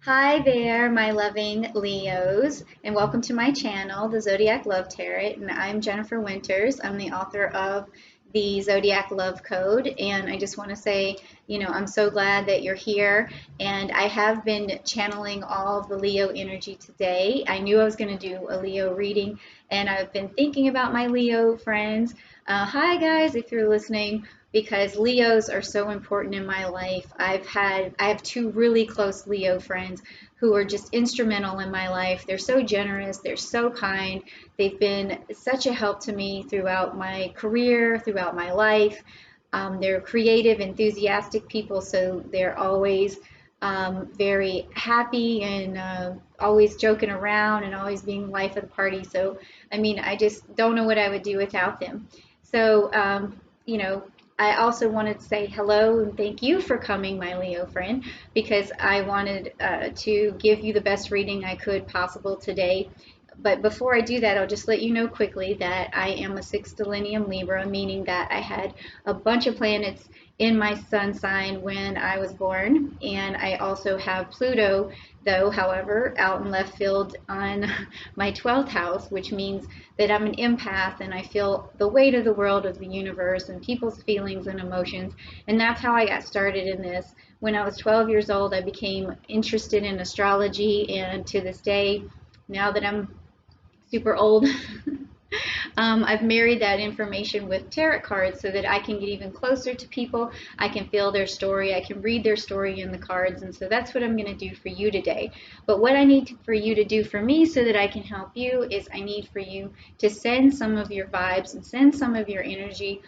Hi there, my loving Leos, and welcome to my channel, the Zodiac Love Tarot. And I'm Jennifer Winters. I'm the author of the Zodiac Love Code. And I just want to say, I'm so glad that you're here. And I have been channeling all of the Leo energy today. I knew I was going to do a Leo reading, and I've been thinking about my Leo friends. Hi, guys, if you're listening, because Leos are so important in my life. I have two really close Leo friends who are just instrumental in my life. They're so generous, they're so kind. They've been such a help to me throughout my career, throughout my life. They're creative, enthusiastic people, so they're always very happy and always joking around and always being life of the party. So, I just don't know what I would do without them. So, I also wanted to say hello and thank you for coming, my Leo friend, because I wanted to give you the best reading I could possible today. But before I do that, I'll just let you know quickly that I am a sextilenium Libra, meaning that I had a bunch of planets in my sun sign when I was born. And I also have Pluto, though, however, out in left field on my 12th house, which means that I'm an empath and I feel the weight of the world, of the universe, and people's feelings and emotions. And that's how I got started in this. When I was 12 years old, I became interested in astrology, and to this day, now that I'm super old, I've married that information with tarot cards so that I can get even closer to people. I can feel their story. I can read their story in the cards. And so that's what I'm going to do for you today. But what I need for you to do for me so that I can help you is I need for you to send some of your vibes and send some of your energy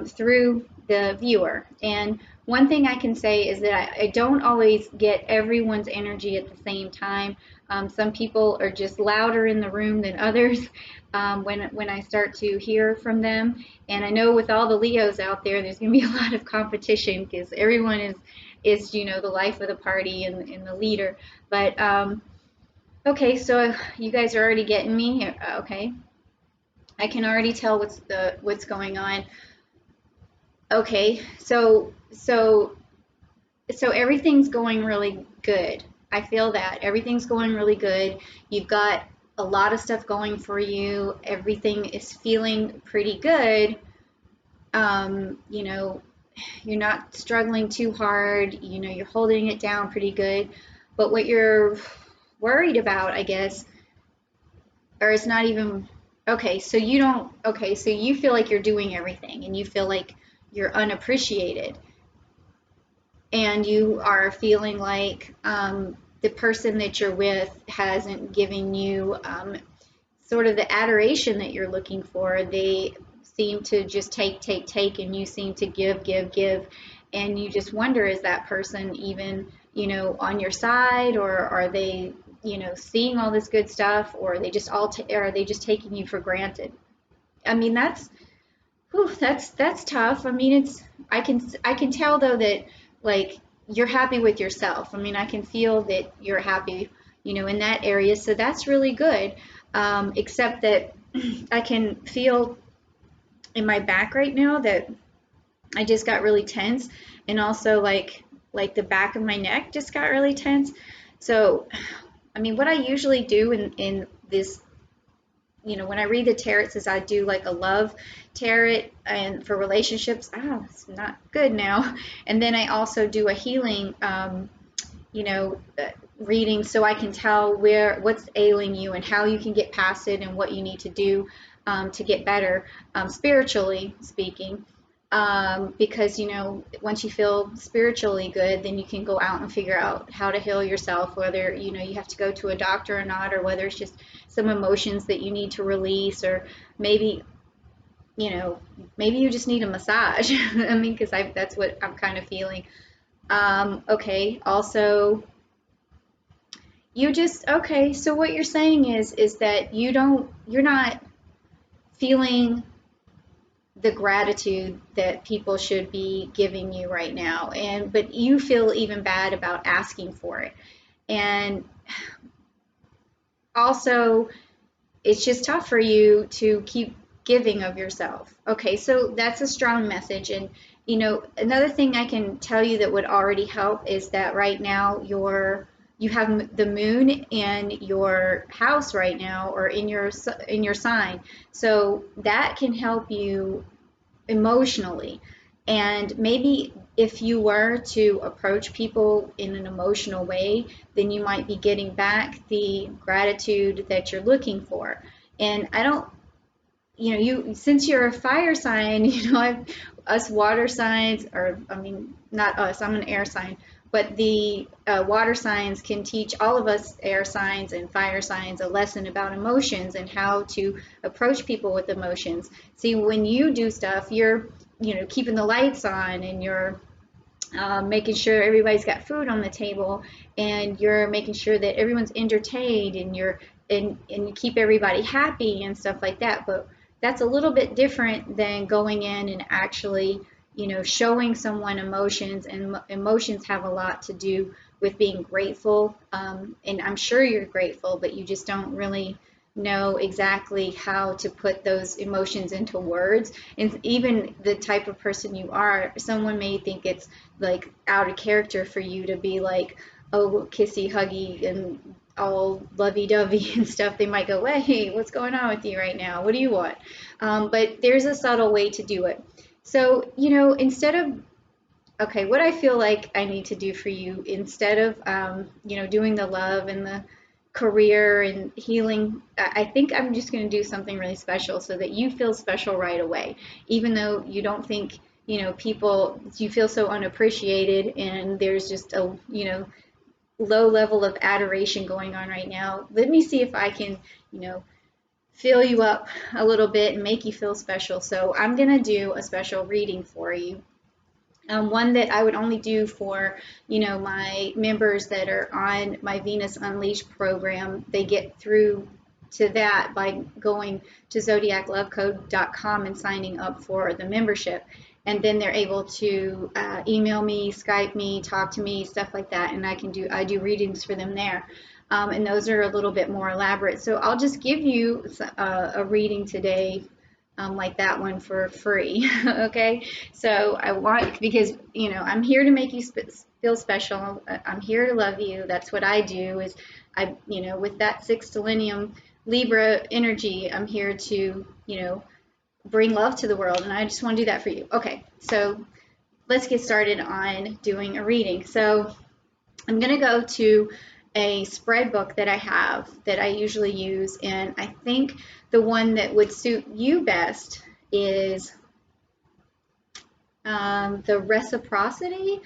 through the viewer. And one thing I can say is that I don't always get everyone's energy at the same time. Some people are just louder in the room than others when I start to hear from them. And I know with all the Leos out there, there's going to be a lot of competition because everyone is the life of the party and the leader. But okay, so you guys are already getting me. Okay, I can already tell what's going on. Okay, so everything's going really good. I feel that everything's going really good. You've got a lot of stuff going for you. Everything is feeling pretty good. You're not struggling too hard. You're holding it down pretty good. But what you're worried about, I guess, or it's not even okay, so you don't okay, so you feel like you're doing everything and you feel like you're unappreciated, and you are feeling like the person that you're with hasn't given you sort of the adoration that you're looking for. They seem to just take, and you seem to give, and you just wonder, is that person even, on your side, or are they, seeing all this good stuff, or are they just or are they just taking you for granted? I mean, that's whew, that's tough. I mean, I can tell though that like you're happy with yourself. I mean, I can feel that you're happy, in that area. So that's really good. Except that I can feel in my back right now that I just got really tense, and also like the back of my neck just got really tense. So, I mean, what I usually do in this, when I read the tarot, says I do like a love tarot and for relationships. It's not good now. And then I also do a healing, you know, uh, reading, so I can tell what's ailing you and how you can get past it and what you need to do to get better, spiritually speaking. Because once you feel spiritually good, then you can go out and figure out how to heal yourself, whether you have to go to a doctor or not, or whether it's just some emotions that you need to release, or maybe maybe you just need a massage. I mean, because that's what I'm kind of feeling. Okay, also, okay, so what you're saying is that you're not feeling the gratitude that people should be giving you right now, but you feel even bad about asking for it. And also, it's just tough for you to keep giving of yourself. Okay, so that's a strong message. And another thing I can tell you that would already help is that right now you have the moon in your house right now, or in your sign. So that can help you emotionally. And maybe if you were to approach people in an emotional way, then you might be getting back the gratitude that you're looking for. And I don't, you, since you're a fire sign, us water signs, or I mean, not us, I'm an air sign, but the water signs can teach all of us air signs and fire signs a lesson about emotions and how to approach people with emotions. See, when you do stuff, you're, keeping the lights on, and you're making sure everybody's got food on the table, and you're making sure that everyone's entertained, and you keep everybody happy and stuff like that. But that's a little bit different than going in and actually, showing someone emotions. And emotions have a lot to do with being grateful. And I'm sure you're grateful, but you just don't really know exactly how to put those emotions into words. And even the type of person you are, someone may think it's like out of character for you to be like, oh, kissy huggy and all lovey-dovey and stuff. They might go, hey, what's going on with you right now? What do you want? But there's a subtle way to do it. So, instead of, okay, what I feel like I need to do for you, instead of, doing the love and the career and healing, I think I'm just going to do something really special so that you feel special right away, even though you don't think, people, you feel so unappreciated, and there's just a, low level of adoration going on right now. Let me see if I can, fill you up a little bit and make you feel special. So I'm going to do a special reading for you. One that I would only do for, my members that are on my Venus Unleashed program. They get through to that by going to zodiaclovecode.com and signing up for the membership. And then they're able to email me, Skype me, talk to me, stuff like that. And I do readings for them there. And those are a little bit more elaborate. So I'll just give you a reading today, like that one, for free. Okay, so I want, because I'm here to make you feel special. I'm here to love you. That's what I do. Is with that 6 stellium Libra energy, I'm here to bring love to the world, and I just want to do that for you. Okay, so let's get started on doing a reading. So I'm going to go to a spread book that I have that I usually use, and I think the one that would suit you best is the Reciprocity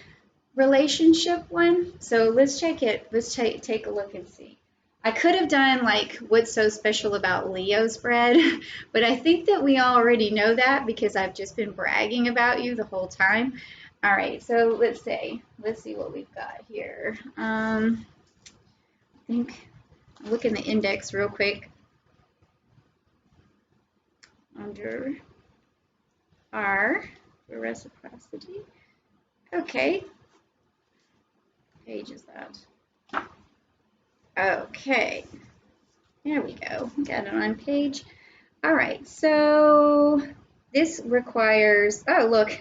relationship one. So let's check it. Let's take a look and see. I could have done like what's so special about Leo spread, but I think that we already know that because I've just been bragging about you the whole time. All right, so let's see what we've got here. I think I'll look in the index real quick under R for reciprocity. Okay, what page is that? Okay, there we go. Got it on page. All right, so this requires, oh look,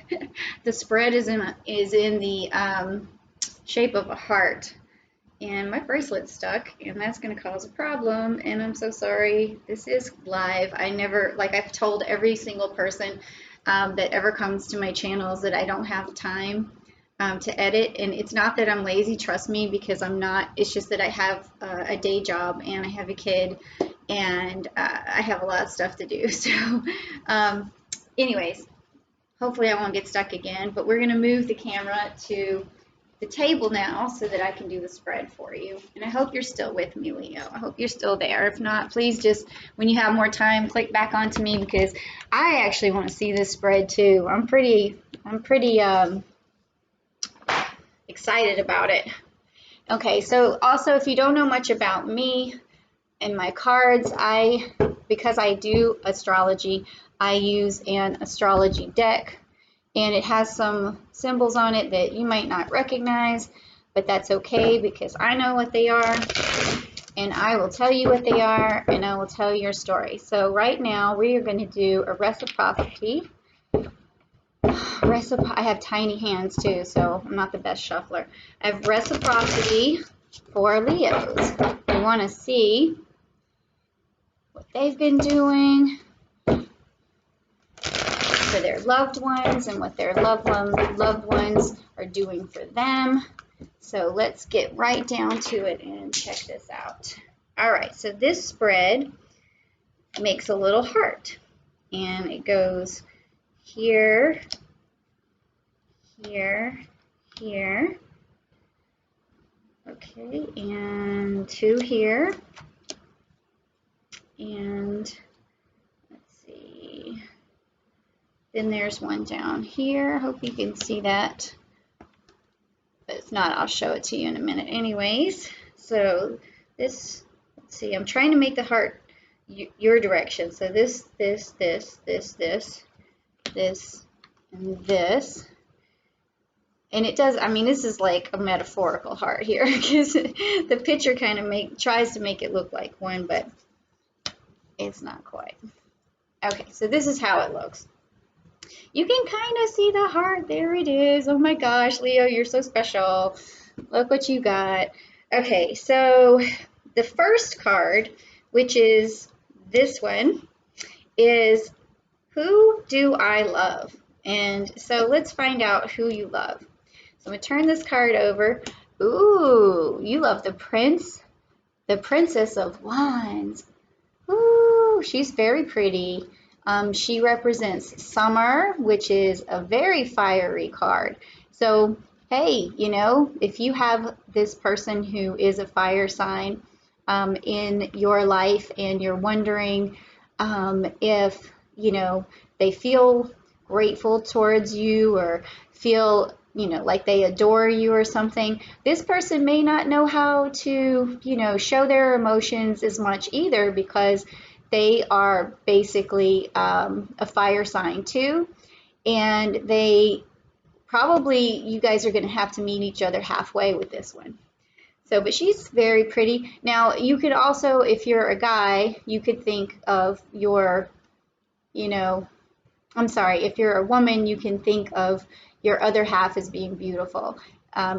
the spread is in the shape of a heart, and my bracelet's stuck, and that's going to cause a problem, and I'm so sorry. This is live. I never, like I've told every single person that ever comes to my channels that I don't have time to edit, and it's not that I'm lazy, trust me, because I'm not. It's just that I have a day job, and I have a kid, and I have a lot of stuff to do. So anyways, hopefully I won't get stuck again, but we're going to move the camera to the table now so that I can do the spread for you. And I hope you're still with me, Leo. I hope you're still there. If not, please just, when you have more time, click back onto me, because I actually want to see this spread too. I'm pretty excited about it. Okay, so also, if you don't know much about me and my cards, because I do astrology, I use an astrology deck, and it has some symbols on it that you might not recognize, but that's okay, because I know what they are, and I will tell you what they are, and I will tell your story. So right now we are going to do a reciprocity. I have tiny hands too, so I'm not the best shuffler. I have reciprocity for Leos. We want to see what they've been doing for their loved ones and what their loved ones are doing for them. So let's get right down to it and check this out. All right, so this spread makes a little heart, and it goes here, here, here. Okay, and 2 here, and let's see, then there's 1 down here. Hope you can see that, but if not, I'll show it to you in a minute anyways. So this, let's see, I'm trying to make the heart your direction. So this, and this. And it does, I mean, this is like a metaphorical heart here, because the picture kind of tries to make it look like one, but it's not quite. Okay, so this is how it looks. You can kind of see the heart. There it is. Oh my gosh, Leo, you're so special. Look what you got. Okay, so the first card, which is this one, is who do I love? And so let's find out who you love. So I'm going to turn this card over. Ooh, you love the Princess of Wands. Ooh, she's very pretty. She represents summer, which is a very fiery card. So, hey, you know, if you have this person who is a fire sign in your life, and you're wondering if, you know, they feel grateful towards you, or feel, you know, like they adore you or something, this person may not know how to, you know, show their emotions as much either, because they are basically a fire sign too, and they probably, you guys are going to have to meet each other halfway with this one. So, but she's very pretty. Now, you could also, if you're a guy, you could think of your, you know, I'm sorry, if you're a woman, you can think of your other half as being beautiful,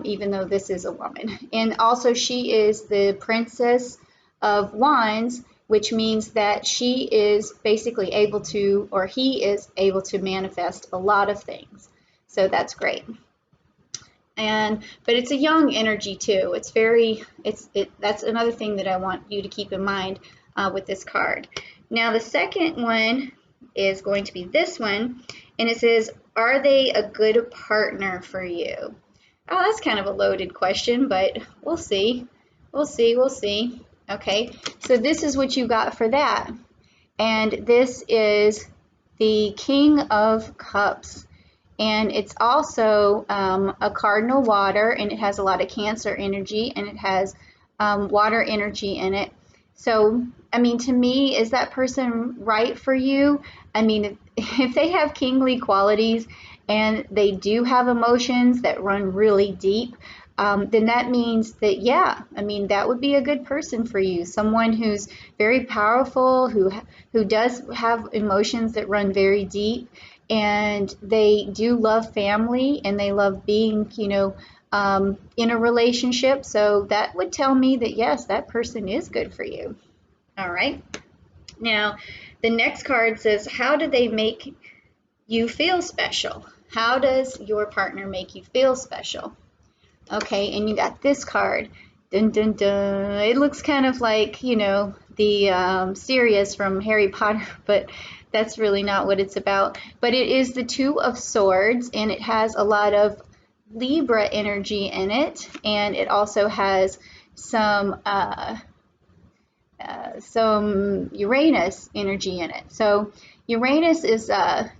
even though this is a woman. And also, she is the Princess of Wands, which means that she is basically able to, or he is able to manifest a lot of things. So that's great. But it's a young energy too. It's very, that's another thing that I want you to keep in mind with this card. Now the second one is going to be this one, and it says, are they a good partner for you? Oh, that's kind of a loaded question, but we'll see. We'll see. Okay, so this is what you got for that. And this is the King of Cups. And it's also a cardinal water, and it has a lot of Cancer energy, and it has water energy in it. So, I mean, to me, is that person right for you? I mean, if they have kingly qualities and they do have emotions that run really deep, then that means that, yeah, I mean, that would be a good person for you. Someone who's very powerful, who does have emotions that run very deep, and they do love family, and they love being, you know, in a relationship. So that would tell me that, yes, that person is good for you. All right. Now, the next card says, how do they make you feel special? How does your partner make you feel special? Okay, and you got this card. Dun, dun, dun. It looks kind of like, you know, the Sirius from Harry Potter, but that's really not what it's about. But it is the Two of Swords, and it has a lot of Libra energy in it, and it also has some Uranus energy in it. So Uranus is,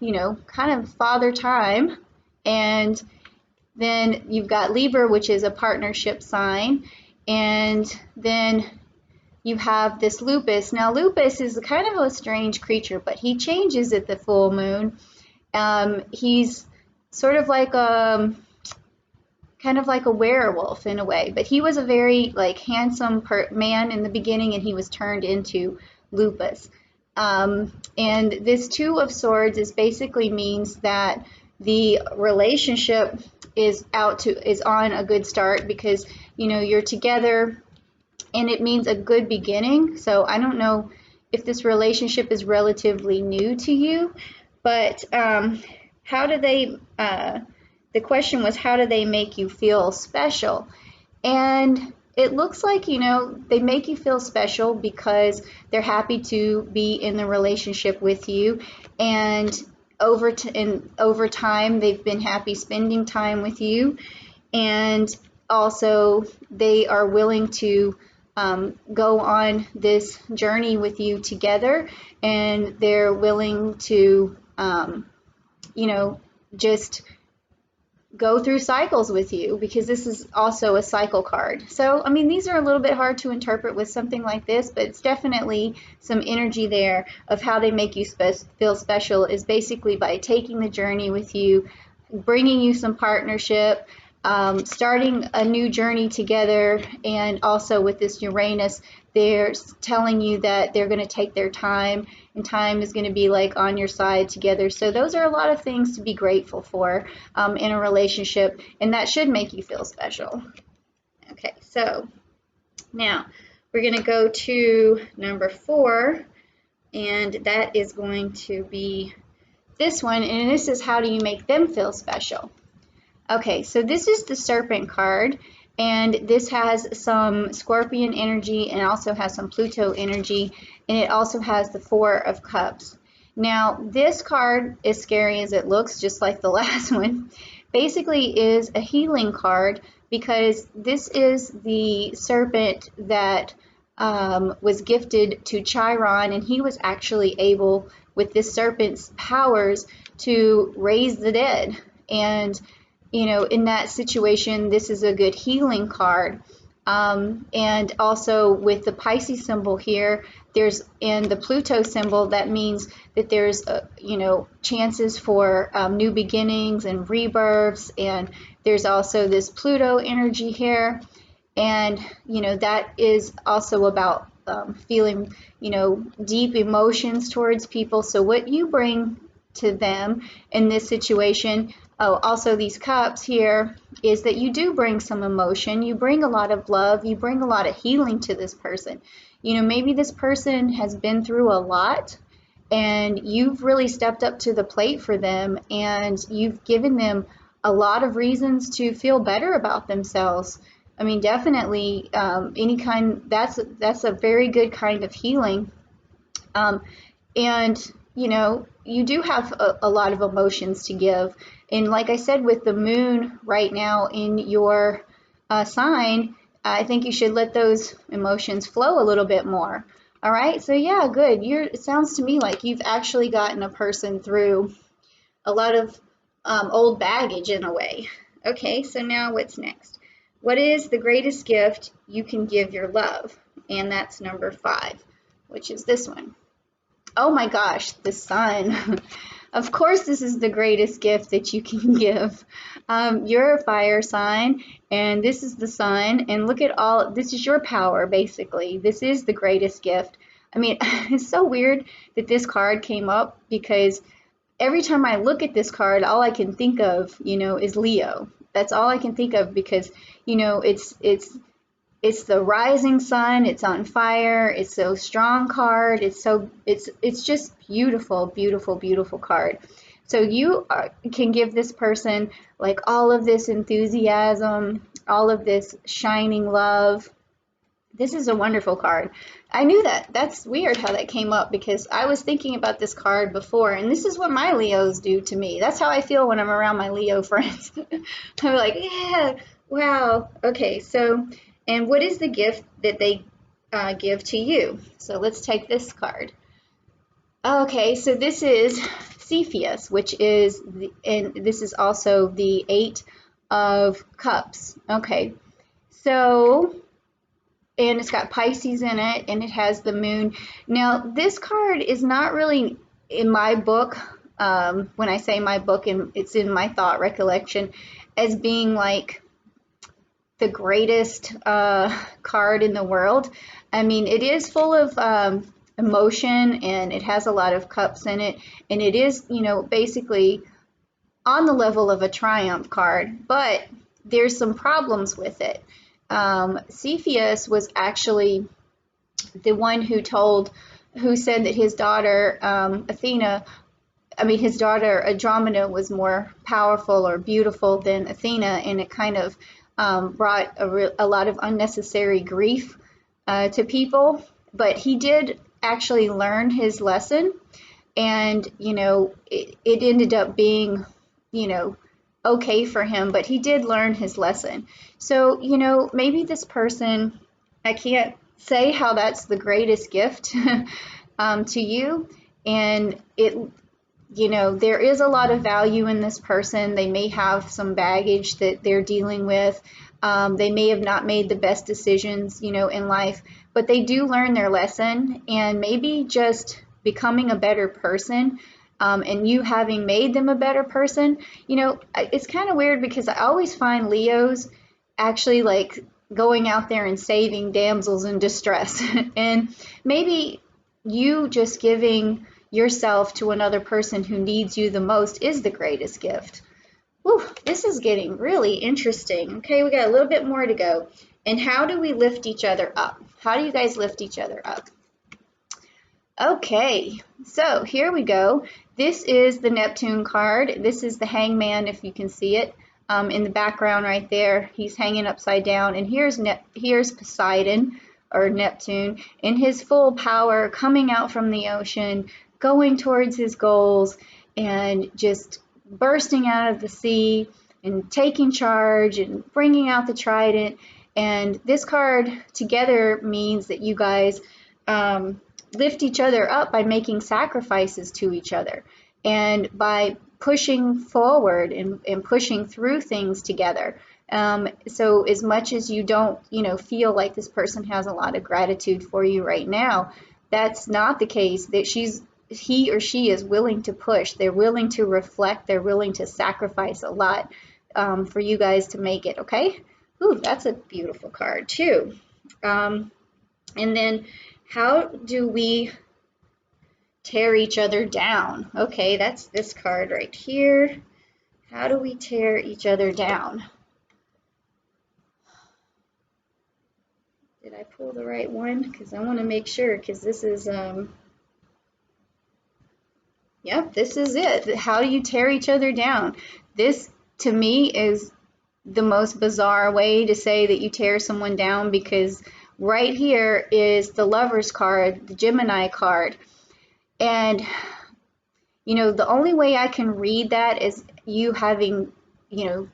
you know, kind of father time, and then you've got Libra, which is a partnership sign, and then you have this Lupus. Now, Lupus is kind of a strange creature, but he changes at the full moon. He's sort of like a kind of like a werewolf in a way, but he was a very like handsome man in the beginning, and he was turned into Lupus. And this Two of Swords is basically means that the relationship is on a good start, because you're together and it means a good beginning. So I don't know if this relationship is relatively new to you, but how do they, the question was, how do they make you feel special? And it looks like, they make you feel special because they're happy to be in the relationship with you. And over time, they've been happy spending time with you. And also, they are willing to go on this journey with you together. And they're willing to, just go through cycles with you, because this is also a cycle card. So, I mean, these are a little bit hard to interpret with something like this, but it's definitely some energy there of how they make you feel special is basically by taking the journey with you, bringing you some partnership, starting a new journey together. And also with this Uranus, they're telling you that they're going to take their time, and time is going to be like on your side together. So those are a lot of things to be grateful for in a relationship, and that should make you feel special. Okay, so now we're going to go to number 4, and that is going to be this one, and this is how do you make them feel special. Okay, so this is the Serpent card, and this has some Scorpion energy and also has some Pluto energy, and it also has the 4 of Cups. Now, this card, as scary as it looks, just like the last one, basically is a healing card, because this is the serpent that was gifted to Chiron, and he was actually able, with this serpent's powers, to raise the dead. And in that situation, this is a good healing card. And also with the Pisces symbol here, and the Pluto symbol, that means that there's, chances for new beginnings and rebirths. And there's also this Pluto energy here. And, that is also about feeling, deep emotions towards people. So what you bring to them in this situation, also these cups here, is that you do bring some emotion, you bring a lot of love, you bring a lot of healing to this person. Maybe this person has been through a lot, and you've really stepped up to the plate for them, and you've given them a lot of reasons to feel better about themselves. I mean, definitely that's a very good kind of healing. And you do have a lot of emotions to give. And like I said, with the moon right now in your sign, I think you should let those emotions flow a little bit more. All right, so yeah, good. It sounds to me like you've actually gotten a person through a lot of old baggage in a way. Okay, so now what's next? What is the greatest gift you can give your love? And that's number 5, which is this one. Oh my gosh, the sun. Of course, this is the greatest gift that you can give. You're a fire sign, and this is the sun, and look at this is your power, basically. This is the greatest gift. I mean, it's so weird that this card came up, because every time I look at this card, all I can think of, is Leo. That's all I can think of, because, it's the rising sun, it's on fire, it's so strong card, it's just beautiful, beautiful, beautiful card. So you can give this person like all of this enthusiasm, all of this shining love. This is a wonderful card. I knew that. That's weird how that came up, because I was thinking about this card before, and this is what my Leos do to me. That's how I feel when I'm around my Leo friends. I'm like, yeah, wow. Okay, so, and what is the gift that they give to you? So let's take this card. Okay, so this is Cepheus, which is, and this is also the 8 of Cups. Okay, so, and it's got Pisces in it, and it has the moon. Now, this card is not really in my book, when I say my book, and it's in my thought recollection, as being like the greatest card in the world. I mean, it is full of emotion, and it has a lot of cups in it, and it is, basically on the level of a triumph card, but there's some problems with it. Cepheus was actually the one who said that his daughter his daughter Andromeda was more powerful or beautiful than Athena, and it kind of brought a lot of unnecessary grief to people. But he did actually learn his lesson, and it ended up being okay for him, but he did learn his lesson. So maybe this person, I can't say how that's the greatest gift to you, and there is a lot of value in this person. They may have some baggage that they're dealing with. They may have not made the best decisions, in life, but they do learn their lesson, and maybe just becoming a better person, and you having made them a better person. It's kind of weird because I always find Leos actually like going out there and saving damsels in distress. And maybe you just giving yourself to another person who needs you the most is the greatest gift. Whew, this is getting really interesting. Okay, we got a little bit more to go. And how do we lift each other up? How do you guys lift each other up? Okay, so here we go. This is the Neptune card. This is the Hangman, if you can see it in the background right there. He's hanging upside down. And here's Poseidon, or Neptune, in his full power, coming out from the ocean, going towards his goals, and just bursting out of the sea and taking charge and bringing out the trident. And this card together means that you guys lift each other up by making sacrifices to each other, and by pushing forward and pushing through things together. So as much as you don't, feel like this person has a lot of gratitude for you right now, that's not the case. That he or she is willing to push. They're willing to reflect. They're willing to sacrifice a lot for you guys to make it. Okay. Ooh, that's a beautiful card too. And then how do we tear each other down? Okay, that's this card right here. How do we tear each other down? Did I pull the right one? Because I want to make sure, because this is, yep, this is it. How do you tear each other down? This, to me, is the most bizarre way to say that you tear someone down, because right here is the Lover's card, the Gemini card. And, the only way I can read that is you having,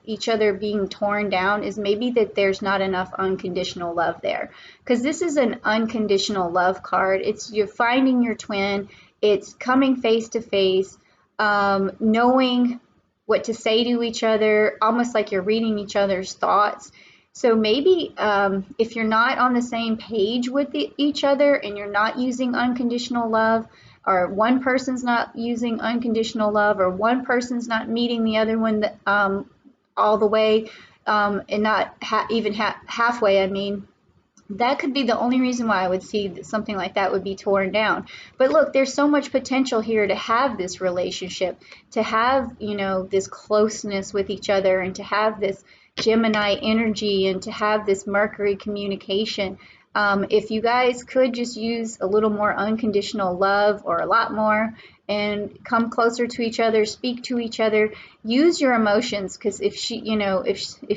each other being torn down, is maybe that there's not enough unconditional love there. Because this is an unconditional love card. It's you're finding your twin. It's coming face to face, knowing what to say to each other, almost like you're reading each other's thoughts. So maybe if you're not on the same page with each other, and you're not using unconditional love, or one person's not using unconditional love, or one person's not meeting the other one all the way, and not even halfway, that could be the only reason why I would see that something like that would be torn down. But look, there's so much potential here to have this relationship, to have, this closeness with each other, and to have this Gemini energy, and to have this Mercury communication. If you guys could just use a little more unconditional love, or a lot more, and come closer to each other, speak to each other, use your emotions, because if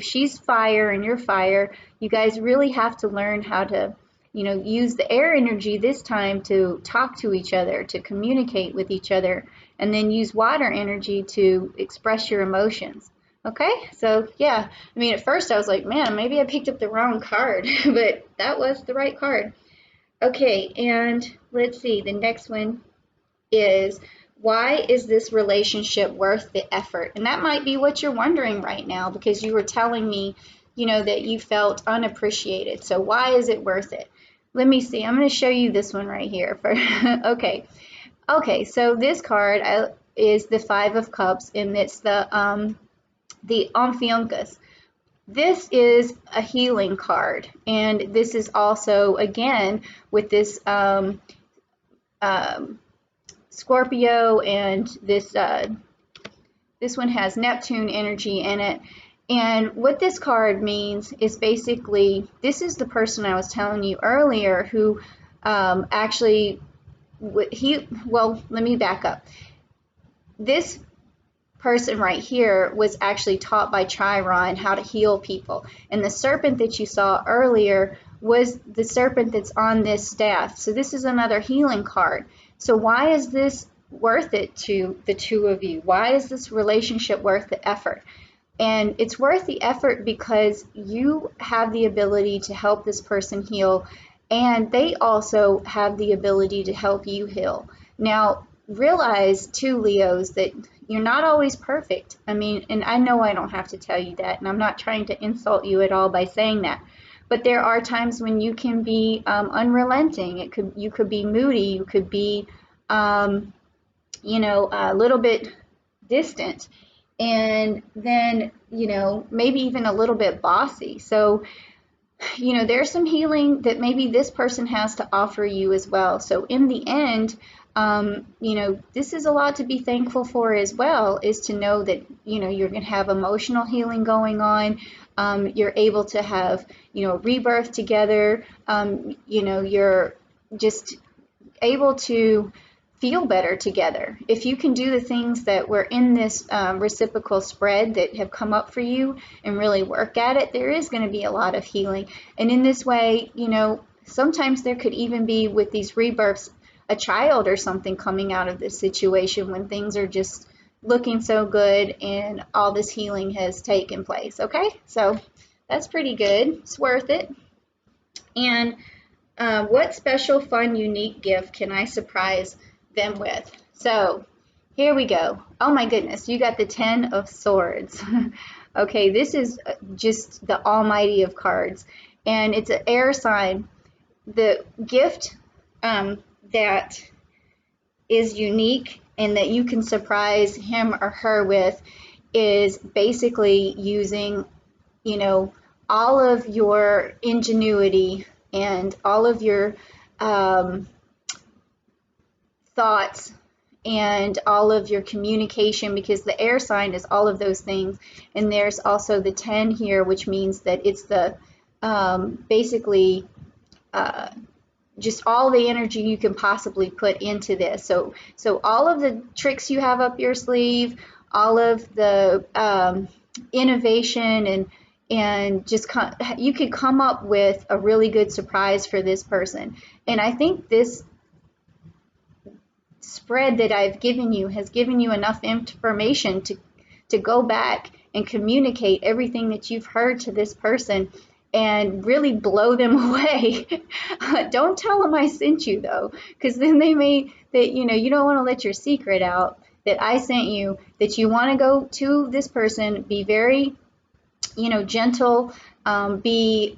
she's fire and you're fire, you guys really have to learn how to, use the air energy this time to talk to each other, to communicate with each other, and then use water energy to express your emotions. Okay, so yeah, at first I was like, man, maybe I picked up the wrong card, but that was the right card. Okay, and let's see, the next one is, why is this relationship worth the effort? And that might be what you're wondering right now, because you were telling me, that you felt unappreciated. So why is it worth it? Let me see, I'm going to show you this one right here. Okay, so this card is the Five of Cups, and it's the Amphiuncus. This is a healing card, and this is also, again, with this Scorpio, and this one has Neptune energy in it. And what this card means is basically, this is the person I was telling you earlier who actually, well, let me back up. This person right here was actually taught by Chiron how to heal people. And the serpent that you saw earlier was the serpent that's on this staff. So this is another healing card. So why is this worth it to the two of you? Why is this relationship worth the effort? And it's worth the effort because you have the ability to help this person heal, and they also have the ability to help you heal. Now, realize too, Leos, that you're not always perfect. I mean, and I know I don't have to tell you that, and I'm not trying to insult you at all by saying that. But there are times when you can be unrelenting. You could be moody. You could be, a little bit distant, and then, maybe even a little bit bossy. So, there's some healing that maybe this person has to offer you as well. So in the end, this is a lot to be thankful for as well, is to know that, you're going to have emotional healing going on. You're able to have, rebirth together. You're just able to feel better together. If you can do the things that were in this reciprocal spread that have come up for you and really work at it, there is going to be a lot of healing. And in this way, sometimes there could even be, with these rebirths, a child or something coming out of this situation when things are just looking so good and all this healing has taken place. Okay, so that's pretty good. It's worth it. And what special, fun, unique gift can I surprise them with? So here we go. Oh my goodness, you got the 10 of Swords. Okay, this is just the almighty of cards, and it's an air sign. The gift that is unique and that you can surprise him or her with is basically using, all of your ingenuity and all of your thoughts and all of your communication, because the air sign is all of those things. And there's also the 10 here, which means that it's the basically just all the energy you can possibly put into this. So all of the tricks you have up your sleeve, all of the innovation, and just you could come up with a really good surprise for this person. And I think this spread that I've given you has given you enough information to go back and communicate everything that you've heard to this person and really blow them away. Don't tell them I sent you, though, because then you don't want to let your secret out that I sent you, that you want to go to this person, be very, gentle, be,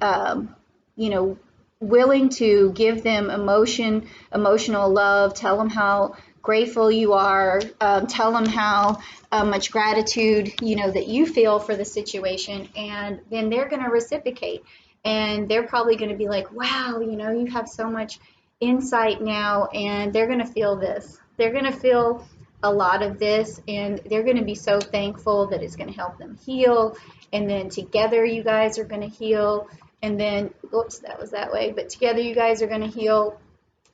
willing to give them emotional love, tell them how grateful you are, tell them how much gratitude, that you feel for the situation, and then they're going to reciprocate, and they're probably going to be like, wow, you have so much insight now, and they're going to feel this. They're going to feel a lot of this, and they're going to be so thankful that it's going to help them heal, and then together you guys are going to heal. And then, oops, that was that way. But together you guys are going to heal,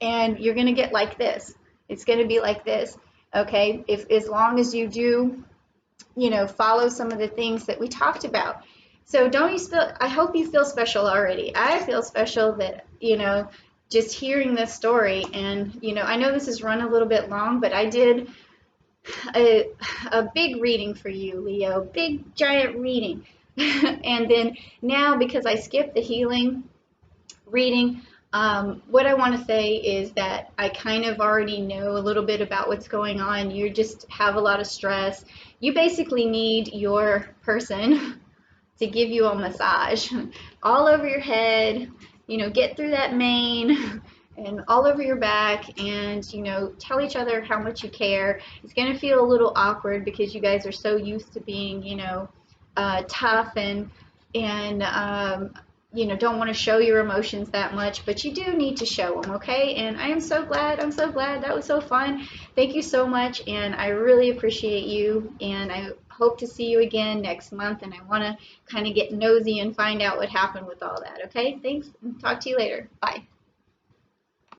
and you're going to get like this. It's going to be like this, okay? As long as you do, follow some of the things that we talked about. So I hope you feel special already. I feel special that, just hearing this story. And, I know this has run a little bit long, but I did a big reading for you, Leo. Big, giant reading. And then now, because I skipped the healing reading, what I want to say is that I kind of already know a little bit about what's going on. You just have a lot of stress. You basically need your person to give you a massage all over your head, get through that mane and all over your back, and tell each other how much you care. It's going to feel a little awkward because you guys are so used to being tough and don't want to show your emotions that much, but you do need to show them, okay? And I'm so glad that was so fun. Thank you so much, and I really appreciate you, and I hope to see you again next month, and I want to kind of get nosy and find out what happened with all that. Okay, thanks, and talk to you later. Bye.